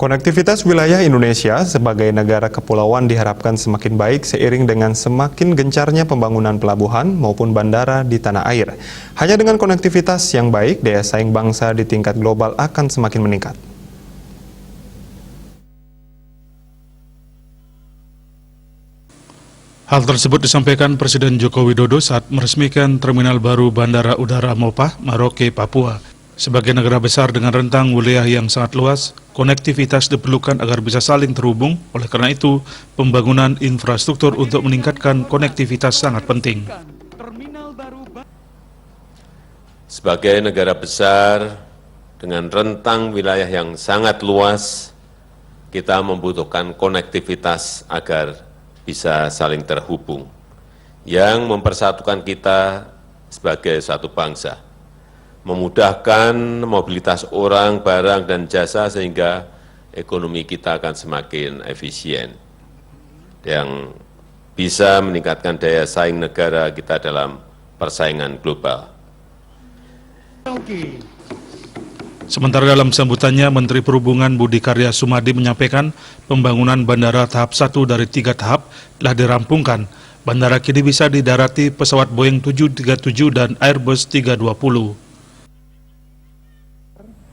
Konektivitas wilayah Indonesia sebagai negara kepulauan diharapkan semakin baik seiring dengan semakin gencarnya pembangunan pelabuhan maupun bandara di tanah air. Hanya dengan konektivitas yang baik, daya saing bangsa di tingkat global akan semakin meningkat. Hal tersebut disampaikan Presiden Joko Widodo saat meresmikan terminal baru Bandara Udara Mopah, Maroke, Papua. Sebagai negara besar dengan rentang wilayah yang sangat luas, konektivitas diperlukan agar bisa saling terhubung. Oleh karena itu, pembangunan infrastruktur untuk meningkatkan konektivitas sangat penting. Sebagai negara besar dengan rentang wilayah yang sangat luas, kita membutuhkan konektivitas agar bisa saling terhubung, yang mempersatukan kita sebagai satu bangsa, memudahkan mobilitas orang, barang, dan jasa sehingga ekonomi kita akan semakin efisien, yang bisa meningkatkan daya saing negara kita dalam persaingan global. Sementara dalam sambutannya, Menteri Perhubungan Budi Karya Sumadi menyampaikan pembangunan bandara tahap 1 dari 3 tahap telah dirampungkan. Bandara kini bisa didarati pesawat Boeing 737 dan Airbus 320.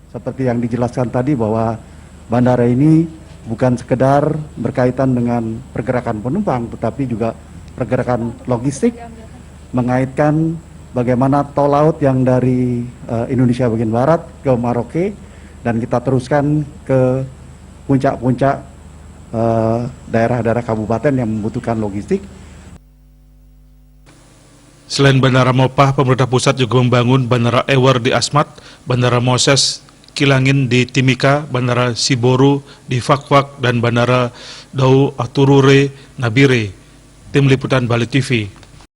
Seperti yang dijelaskan tadi bahwa bandara ini bukan sekedar berkaitan dengan pergerakan penumpang, tetapi juga pergerakan logistik, mengaitkan bagaimana tol laut yang dari Indonesia bagian barat ke Maroke, dan kita teruskan ke puncak-puncak daerah-daerah kabupaten yang membutuhkan logistik. Selain Bandara Mopah, pemerintah pusat juga membangun Bandara Ewer di Asmat, Bandara Moses Kilangin di Timika, Bandara Siboru di Fakfak, dan Bandara Dau Aturure Nabire. Tim Liputan Bali TV.